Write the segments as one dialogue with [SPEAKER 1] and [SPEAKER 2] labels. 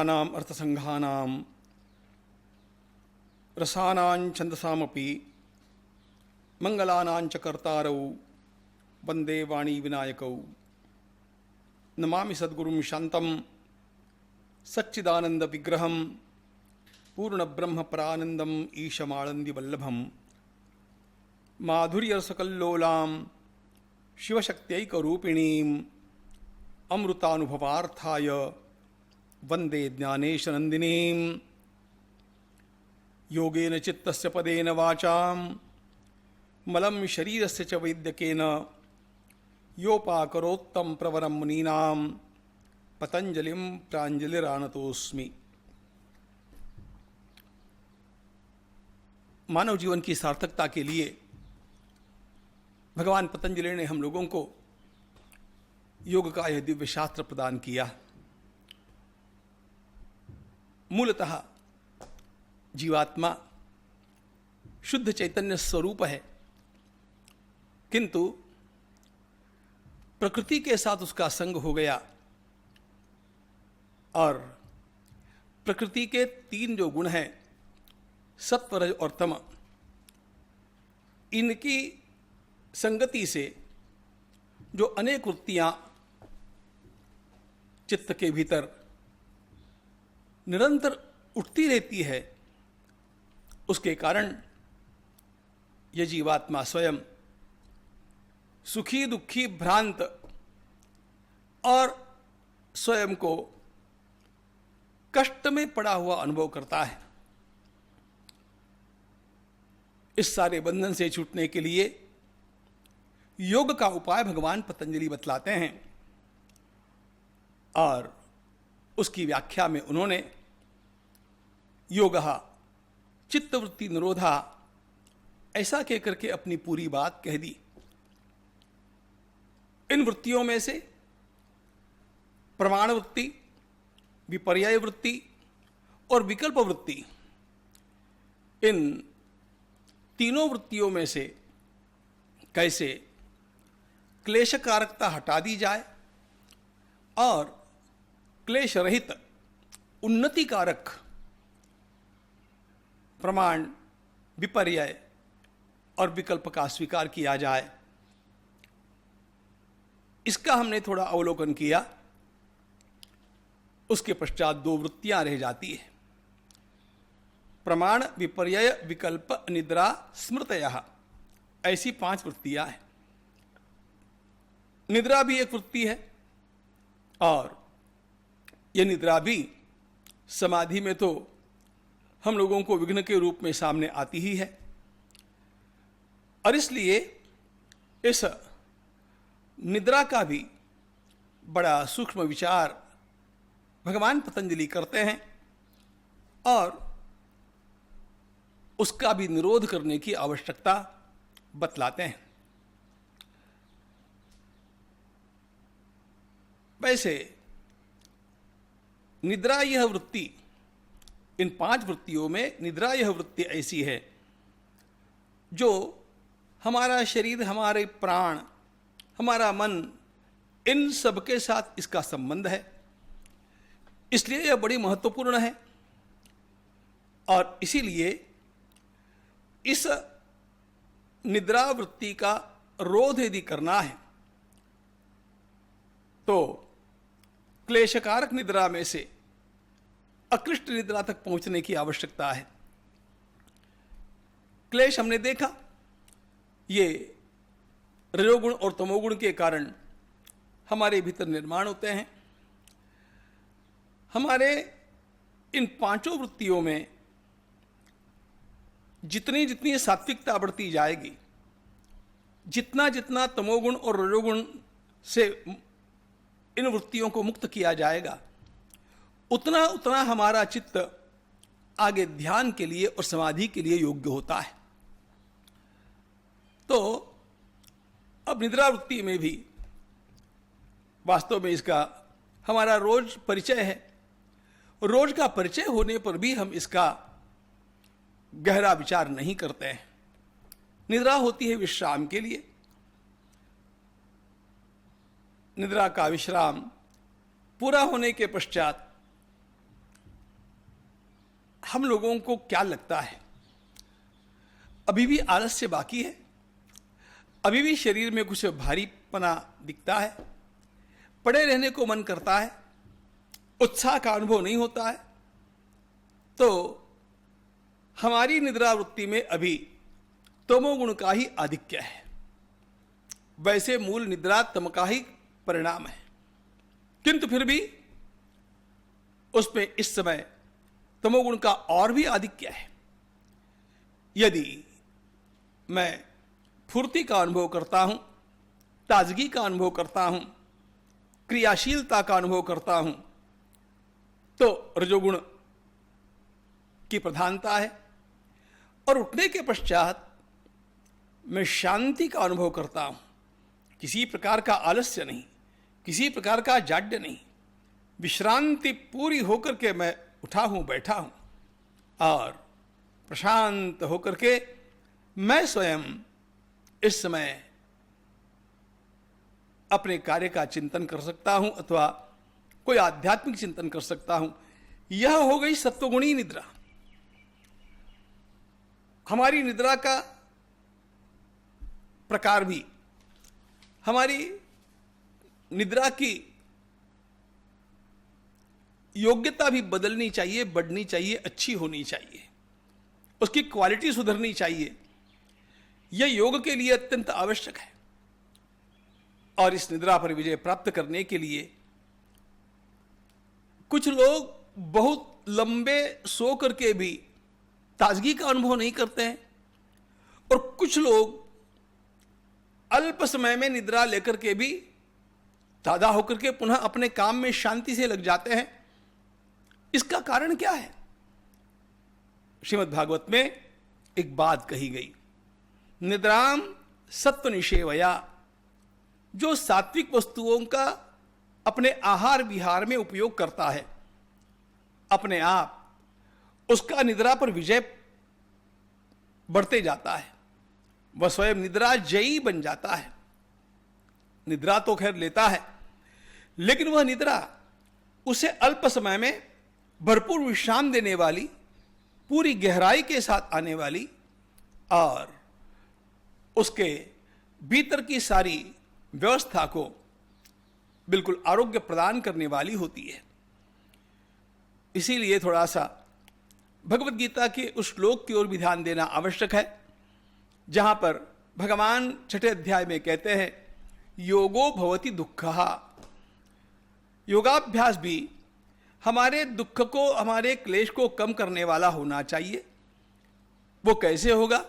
[SPEAKER 1] वेदानाम् अर्थसंघानां रसानां छन्दसामपि मंगलानां च कर्तारौ वंदे वाणी विनायकौ। नमामि सद्गुरुं शान्तं सच्चिदानंद विग्रहं पूर्णब्रह्म परानन्दम् ईशमानन्दिवल्लभं माधुर्यरसकल्लोलां शिवशक्त्यैकरूपिणीम् अमृतानुभवार्थाय वंदे ज्ञानेशनन्दिनीं। योगेन चित्तस्य पदेन वाचां मलं शरीरस्य च वैद्यकेन योपाकरोत्तं प्रवरं मुनीनां पतंजलिं प्राञ्जलिरानतोऽस्मि। मानव जीवन की सार्थकता के लिए भगवान पतंजलि ने हम लोगों को योग का यह दिव्य शास्त्र प्रदान किया। मूलतः जीवात्मा शुद्ध चैतन्य स्वरूप है, किंतु प्रकृति के साथ उसका संग हो गया और प्रकृति के तीन जो गुण हैं सत्व रज और तम, इनकी संगति से जो अनेक वृत्तियां चित्त के भीतर निरंतर उठती रहती है, उसके कारण यह जीवात्मा स्वयं सुखी दुखी भ्रांत और स्वयं को कष्ट में पड़ा हुआ अनुभव करता है। इस सारे बंधन से छूटने के लिए योग का उपाय भगवान पतंजलि बतलाते हैं और उसकी व्याख्या में उन्होंने योगः चित्तवृत्ति निरोधा ऐसा कहकर के अपनी पूरी बात कह दी। इन वृत्तियों में से प्रमाण वृत्ति, विपर्यय वृत्ति और विकल्प वृत्ति, इन तीनों वृत्तियों में से कैसे क्लेश कारकता हटा दी जाए और क्लेश रहित उन्नति कारक प्रमाण, विपर्यय और विकल्प का स्वीकार किया जाए, इसका हमने थोड़ा अवलोकन किया। उसके पश्चात दो वृत्तियां रह जाती है, प्रमाण, विपर्यय, विकल्प, निद्रा, स्मृतयः, ऐसी 5 वृत्तियां हैं। निद्रा भी एक वृत्ति है और यह निद्रा भी समाधि में तो हम लोगों को विघ्न के रूप में सामने आती ही है और इसलिए इस निद्रा का भी बड़ा सूक्ष्म विचार भगवान पतंजलि करते हैं और उसका भी निरोध करने की आवश्यकता बतलाते हैं। वैसे निद्रा यह वृत्ति, इन 5 वृत्तियों में निद्रा यह वृत्ति ऐसी है जो हमारा शरीर, हमारे प्राण, हमारा मन, इन सब के साथ इसका संबंध है, इसलिए यह बड़ी महत्वपूर्ण है। और इसीलिए इस निद्रा वृत्ति का रोध यदि करना है तो क्लेशकारक निद्रा में से अक्लिष्ट निद्रा तक पहुंचने की आवश्यकता है। क्लेश हमने देखा, ये रजोगुण और तमोगुण के कारण हमारे भीतर निर्माण होते हैं। हमारे इन 5 वृत्तियों में जितनी जितनी सात्विकता बढ़ती जाएगी, जितना जितना तमोगुण और रजोगुण से इन वृत्तियों को मुक्त किया जाएगा, उतना उतना हमारा चित्त आगे ध्यान के लिए और समाधि के लिए योग्य होता है। तो अब निद्रा वृत्ति में भी वास्तव में इसका हमारा रोज परिचय है। रोज का परिचय होने पर भी हम इसका गहरा विचार नहीं करते हैं। निद्रा होती है विश्राम के लिए। निद्रा का विश्राम पूरा होने के पश्चात हम लोगों को क्या लगता है, अभी भी आलस्य बाकी है, अभी भी शरीर में कुछ भारीपना दिखता है, पड़े रहने को मन करता है, उत्साह का अनुभव नहीं होता है, तो हमारी निद्रा वृत्ति में अभी तमोगुण का ही आधिक्य है। वैसे मूल निद्रा तम का ही परिणाम है, किंतु फिर भी उसमें इस समय तमोगुण का और भी आधिक्य है। यदि मैं फुर्ती का अनुभव करता हूं, ताजगी का अनुभव करता हूं, क्रियाशीलता का अनुभव करता हूं, तो रजोगुण की प्रधानता है। और उठने के पश्चात मैं शांति का अनुभव करता हूं, किसी प्रकार का आलस्य नहीं, किसी प्रकार का जाड्य नहीं, विश्रांति पूरी होकर के मैं उठा हूं, बैठा हूं और प्रशांत होकर के मैं स्वयं इस समय अपने कार्य का चिंतन कर सकता हूं अथवा कोई आध्यात्मिक चिंतन कर सकता हूं। यह हो गई सत्वगुणी निद्रा। हमारी निद्रा का प्रकार भी, हमारी निद्रा की योग्यता भी बदलनी चाहिए, बढ़नी चाहिए, अच्छी होनी चाहिए, उसकी क्वालिटी सुधरनी चाहिए। यह योग के लिए अत्यंत आवश्यक है। और इस निद्रा पर विजय प्राप्त करने के लिए कुछ लोग बहुत लंबे सो करके भी ताजगी का अनुभव नहीं करते हैं, और कुछ लोग अल्प समय में निद्रा लेकर के भी ताजा होकर के पुनः अपने काम में शांति से लग जाते हैं। इसका कारण क्या है? श्रीमद् भागवत में एक बात कही गई, निद्राम सत्व निषेवया। जो सात्विक वस्तुओं का अपने आहार विहार में उपयोग करता है, अपने आप उसका निद्रा पर विजय बढ़ते जाता है, वह स्वयं निद्रा जयी बन जाता है। निद्रा तो खैर लेता है, लेकिन वह निद्रा उसे अल्प समय में भरपूर विश्राम देने वाली, पूरी गहराई के साथ आने वाली और उसके भीतर की सारी व्यवस्था को बिल्कुल आरोग्य प्रदान करने वाली होती है। इसीलिए थोड़ा सा भगवत गीता के उस श्लोक की ओर भी ध्यान देना आवश्यक है, जहां पर भगवान 6ठे अध्याय में कहते हैं, योगो भवति दुःखः। योगाभ्यास भी हमारे दुख को, हमारे क्लेश को कम करने वाला होना चाहिए। वो कैसे होगा?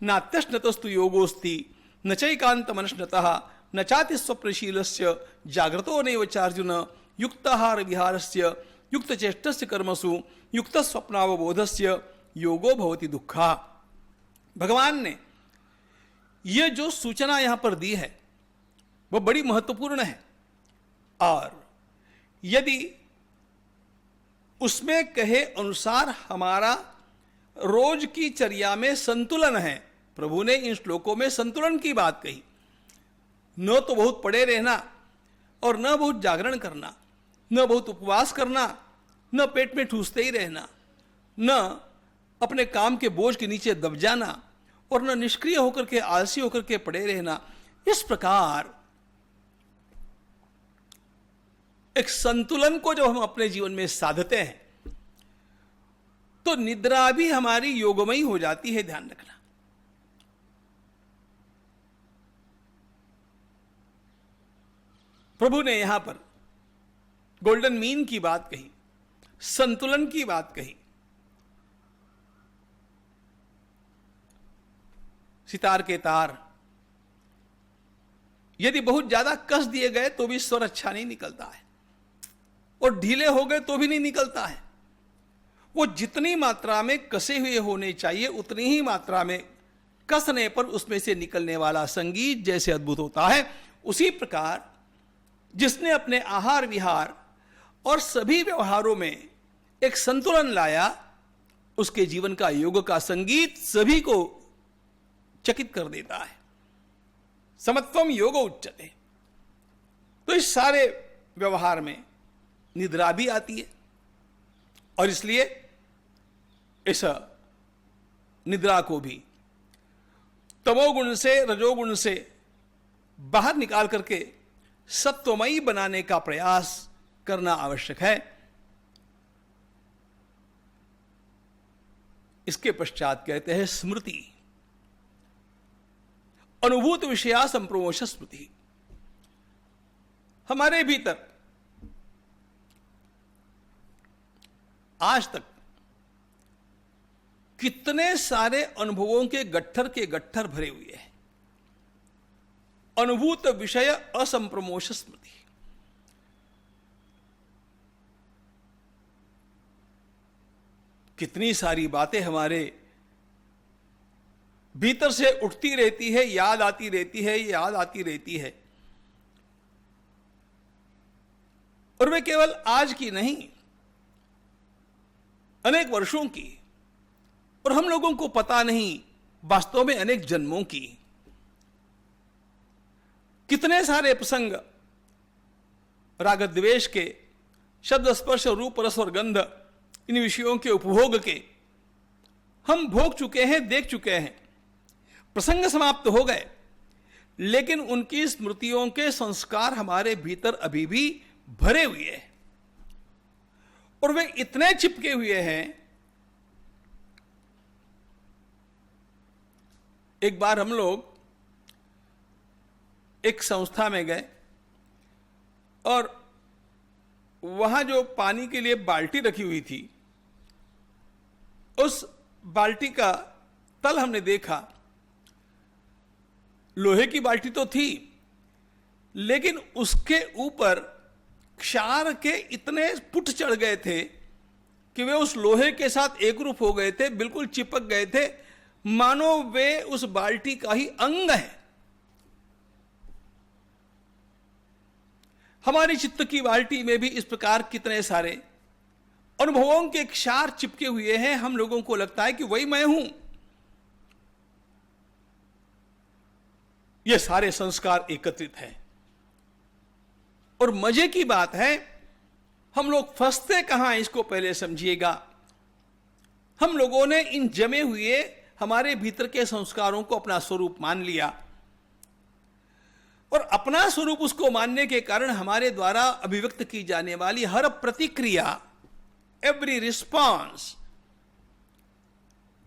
[SPEAKER 1] नात्यश्नतस्तु योगोस्ति न चैकान्तमनश्नतः न चाति स्वप्नशीलस्य जाग्रतो नैव चार्जुन युक्ताहार विहारस्य युक्तचेष्टस्य कर्मसु युक्त स्वप्नावबोधस्य योगो भवति दुःखः। भगवान ने यह जो सूचना यहां पर दी है वह बड़ी महत्वपूर्ण है, और यदि उसमें कहे अनुसार हमारा रोज की चर्या में संतुलन है, प्रभु ने इन श्लोकों में संतुलन की बात कही, न तो बहुत पड़े रहना और न बहुत जागरण करना, न बहुत उपवास करना, न पेट में ठूसते ही रहना, न अपने काम के बोझ के नीचे दब जाना, और न निष्क्रिय होकर के, आलसी होकर के पड़े रहना। इस प्रकार एक संतुलन को जब हम अपने जीवन में साधते हैं तो निद्रा भी हमारी योगमयी हो जाती है। ध्यान रखना। प्रभु ने यहां पर गोल्डन मीन की बात कही, संतुलन की बात कही। सितार के तार यदि बहुत ज्यादा कस दिए गए तो भी स्वर अच्छा नहीं निकलता है, और ढीले हो गए तो भी नहीं निकलता है। वो जितनी मात्रा में कसे हुए होने चाहिए उतनी ही मात्रा में कसने पर उसमें से निकलने वाला संगीत जैसे अद्भुत होता है, उसी प्रकार जिसने अपने आहार विहार और सभी व्यवहारों में एक संतुलन लाया, उसके जीवन का योग का संगीत सभी को चकित कर देता है। समत्वम योग उच्यते। तो इस सारे व्यवहार में निद्रा भी आती है, और इसलिए इस निद्रा को भी तमोगुण से, रजोगुण से बाहर निकाल करके सत्वमयी बनाने का प्रयास करना आवश्यक है। इसके पश्चात कहते हैं स्मृति, अनुभूत विषया संप्रमोश स्मृति। हमारे भीतर आज तक कितने सारे अनुभवों के गट्ठर भरे हुए हैं। अनुभूत विषय असंप्रमोश स्मृति। कितनी सारी बातें हमारे भीतर से उठती रहती है, याद आती रहती है, याद आती रहती है, और वे केवल आज की नहीं, अनेक वर्षों की, और हम लोगों को पता नहीं वास्तव में अनेक जन्मों की। कितने सारे प्रसंग राग द्वेष के, शब्द स्पर्श रूप रस और गंध, इन विषयों के उपभोग के हम भोग चुके हैं, देख चुके हैं। प्रसंग समाप्त हो गए, लेकिन उनकी स्मृतियों के संस्कार हमारे भीतर अभी भी भरे हुए हैं, और वे इतने चिपके हुए हैं। एक बार हम लोग एक संस्था में गए, और वहां जो पानी के लिए बाल्टी रखी हुई थी, उस बाल्टी का तल हमने देखा। लोहे की बाल्टी तो थी, लेकिन उसके ऊपर क्षार के इतने पुट चढ़ गए थे कि वे उस लोहे के साथ एकरूप हो गए थे, बिल्कुल चिपक गए थे, मानो वे उस बाल्टी का ही अंग है। हमारी चित्त की बाल्टी में भी इस प्रकार कितने सारे अनुभवों के क्षार चिपके हुए हैं। हम लोगों को लगता है कि वही मैं हूं। ये सारे संस्कार एकत्रित हैं, और मजे की बात है, हम लोग फंसते कहां, इसको पहले समझिएगा। हम लोगों ने इन जमे हुए हमारे भीतर के संस्कारों को अपना स्वरूप मान लिया, और अपना स्वरूप उसको मानने के कारण हमारे द्वारा अभिव्यक्त की जाने वाली हर प्रतिक्रिया, एवरी रिस्पॉन्स,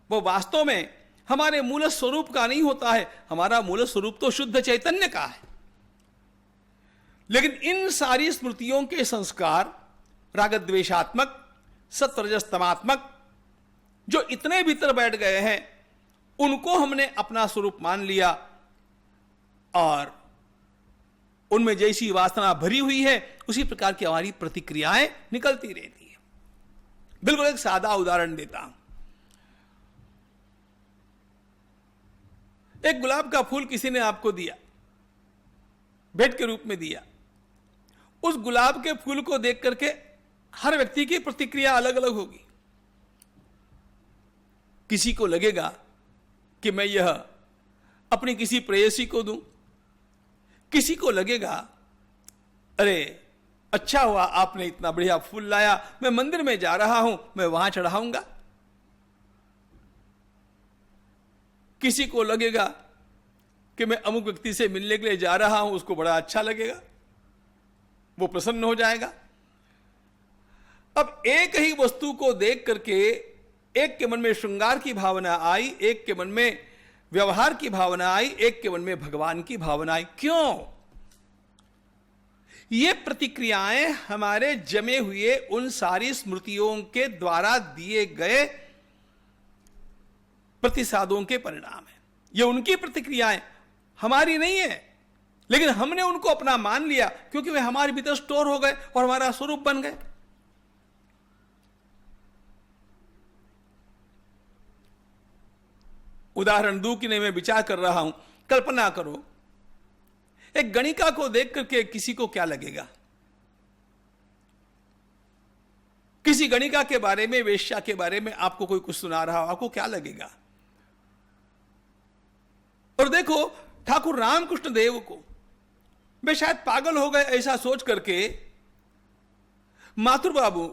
[SPEAKER 1] वो वास्तव में हमारे मूल स्वरूप का नहीं होता है। हमारा मूल स्वरूप तो शुद्ध चैतन्य का है। लेकिन इन सारी स्मृतियों के संस्कार रागद्वेषात्मक, सत्वरजस्तमात्मक, जो इतने भीतर बैठ गए हैं, उनको हमने अपना स्वरूप मान लिया, और उनमें जैसी वासना भरी हुई है उसी प्रकार की हमारी प्रतिक्रियाएं निकलती रहती है। बिल्कुल एक सादा उदाहरण देता हूं। एक गुलाब का फूल किसी ने आपको दिया, भेंट के रूप में दिया। उस गुलाब के फूल को देख करके हर व्यक्ति की प्रतिक्रिया अलग अलग होगी। किसी को लगेगा कि मैं यह अपनी किसी प्रेयसी को दूं, किसी को लगेगा अरे अच्छा हुआ आपने इतना बढ़िया फूल लाया, मैं मंदिर में जा रहा हूं, मैं वहां चढ़ाऊंगा। किसी को लगेगा कि मैं अमुक व्यक्ति से मिलने के लिए जा रहा हूं, उसको बड़ा अच्छा लगेगा, वो प्रसन्न हो जाएगा। अब एक ही वस्तु को देख करके एक के मन में श्रृंगार की भावना आई, एक के मन में व्यवहार की भावना आई, एक के मन में भगवान की भावना आई। क्यों? ये प्रतिक्रियाएं हमारे जमे हुए उन सारी स्मृतियों के द्वारा दिए गए प्रतिसादों के परिणाम है। ये उनकी प्रतिक्रियाएं, हमारी नहीं है, लेकिन हमने उनको अपना मान लिया क्योंकि वे हमारे भीतर स्टोर हो गए और हमारा स्वरूप बन गए। उदाहरण दूं कि नहीं, मैं विचार कर रहा हूं। कल्पना करो, एक गणिका को देख करके किसी को क्या लगेगा? किसी गणिका के बारे में, वेश्या के बारे में आपको कोई कुछ सुना रहा हो, आपको क्या लगेगा? और देखो, ठाकुर रामकृष्ण देव को वे शायद पागल हो गए ऐसा सोच करके माथुर बाबू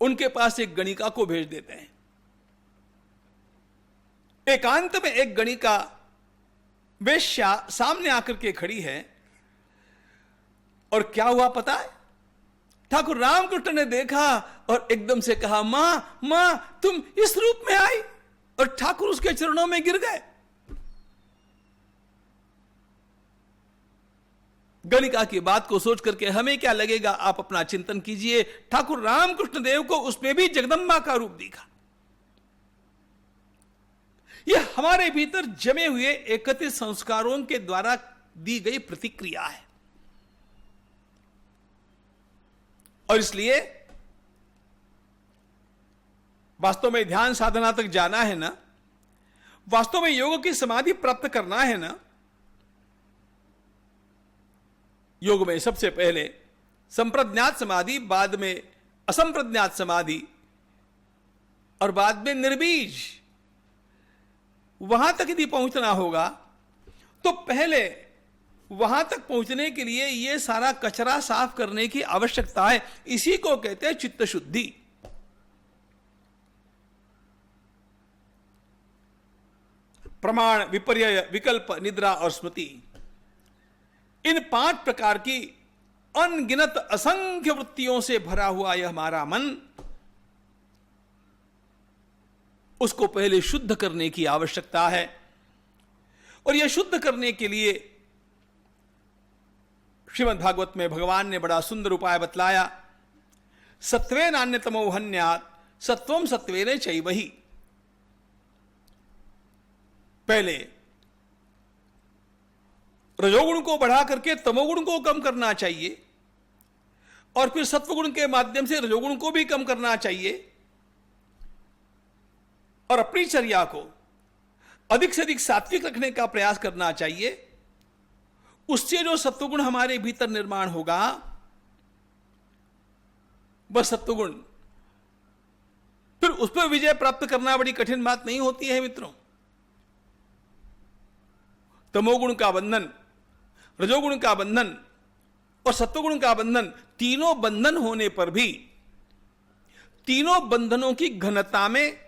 [SPEAKER 1] उनके पास एक गणिका को भेज देते हैं। एकांत में एक गणिका वेश्या सामने आकर के खड़ी है, और क्या हुआ पता है? ठाकुर रामकृष्ण ने देखा और एकदम से कहा, मां मां तुम इस रूप में आई, और ठाकुर उसके चरणों में गिर गए। गणिका की बात को सोच करके हमें क्या लगेगा, आप अपना चिंतन कीजिए। ठाकुर रामकृष्ण देव को उसमें भी जगदम्बा का रूप दिखा। यह हमारे भीतर जमे हुए एकत्रित संस्कारों के द्वारा दी गई प्रतिक्रिया है। और इसलिए वास्तव में ध्यान साधना तक जाना है ना, वास्तव में योग की समाधि प्राप्त करना है ना, योग में सबसे पहले संप्रज्ञात समाधि, बाद में असंप्रज्ञात समाधि, और बाद में निर्बीज, वहां तक यदि पहुंचना होगा तो पहले वहां तक पहुंचने के लिए यह सारा कचरा साफ करने की आवश्यकता है। इसी को कहते हैं चित्त शुद्धि। प्रमाण, विपर्यय, विकल्प, निद्रा और स्मृति, इन 5 प्रकार की अनगिनत असंख्य वृत्तियों से भरा हुआ यह हमारा मन, उसको पहले शुद्ध करने की आवश्यकता है। और यह शुद्ध करने के लिए श्रीमद् भागवत में भगवान ने बड़ा सुंदर उपाय बतलाया। सत्वे नान्यतमो हन्यात् सत्वम सत्वेन चैवहि। पहले रजोगुण को बढ़ा करके तमोगुण को कम करना चाहिए, और फिर सत्वगुण के माध्यम से रजोगुण को भी कम करना चाहिए, और अपनी चर्या को अधिक से अधिक सात्विक रखने का प्रयास करना चाहिए। उससे जो सत्वगुण हमारे भीतर निर्माण होगा, वह सत्वगुण फिर उस पर विजय प्राप्त करना बड़ी कठिन बात नहीं होती है मित्रों। तमोगुण का बंधन, रजोगुण का बंधन और सत्वगुण का बंधन, तीनों बंधन होने पर भी तीनों बंधनों की घनता में,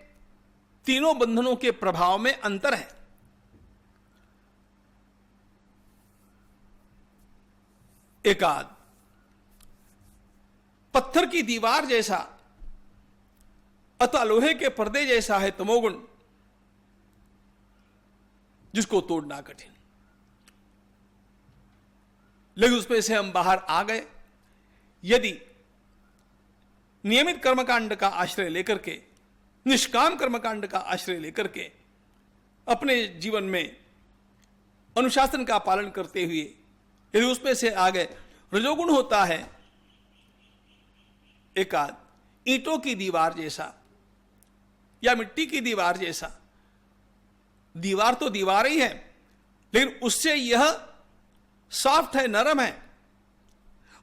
[SPEAKER 1] तीनों बंधनों के प्रभाव में अंतर है। एकाद पत्थर की दीवार जैसा अथवा लोहे के पर्दे जैसा है तमोगुण, जिसको तोड़ना कठिन, लेकिन उसमें से हम बाहर आ गए यदि नियमित कर्मकांड का आश्रय लेकर के, निष्काम कर्मकांड का आश्रय लेकर के अपने जीवन में अनुशासन का पालन करते हुए यदि उसमें से आ गए। रजोगुण होता है एकाद ईंटों की दीवार जैसा या मिट्टी की दीवार जैसा। दीवार तो दीवार ही है, लेकिन उससे यह सॉफ्ट है, नरम है।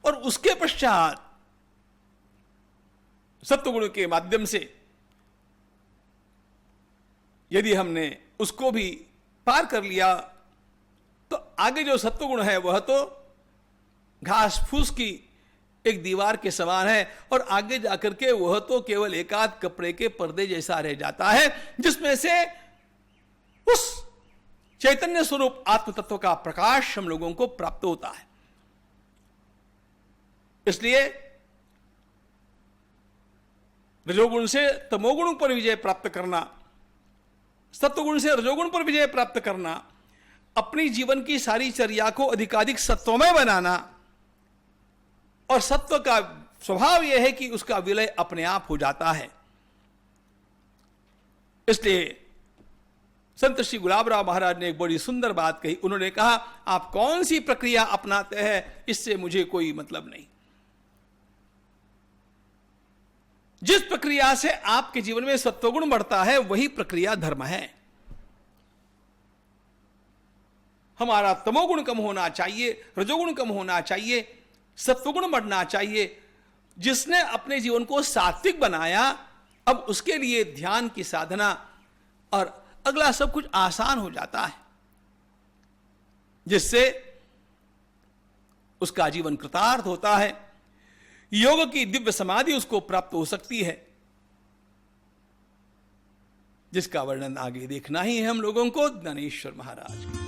[SPEAKER 1] और उसके पश्चात सत्वगुण के माध्यम से यदि हमने उसको भी पार कर लिया तो आगे जो सत्वगुण है वह तो घास फूस की एक दीवार के समान है, और आगे जाकर के वह तो केवल एकाध कपड़े के पर्दे जैसा रह जाता है, जिसमें से उस चैतन्य स्वरूप आत्म तत्व का प्रकाश हम लोगों को प्राप्त होता है। इसलिए रजोगुण से तमोगुण पर विजय प्राप्त करना, सत्वगुण से रजोगुण पर विजय प्राप्त करना, अपनी जीवन की सारी चर्या को अधिकाधिक सत्वमय बनाना, और सत्व का स्वभाव यह है कि उसका विलय अपने आप हो जाता है। इसलिए संत श्री गुलाबराव महाराज ने एक बड़ी सुंदर बात कही। उन्होंने कहा, आप कौन सी प्रक्रिया अपनाते हैं इससे मुझे कोई मतलब नहीं। जिस प्रक्रिया से आपके जीवन में सत्वगुण बढ़ता है वही प्रक्रिया धर्म है। हमारा तमोगुण कम होना चाहिए, रजोगुण कम होना चाहिए, सत्वगुण बढ़ना चाहिए। जिसने अपने जीवन को सात्विक बनाया, अब उसके लिए ध्यान की साधना और अगला सब कुछ आसान हो जाता है, जिससे उसका जीवन कृतार्थ होता है। योग की दिव्य समाधि उसको प्राप्त हो सकती है। जिसका वर्णन आगे देखना ही है हम लोगों को। ज्ञानेश्वर महाराज।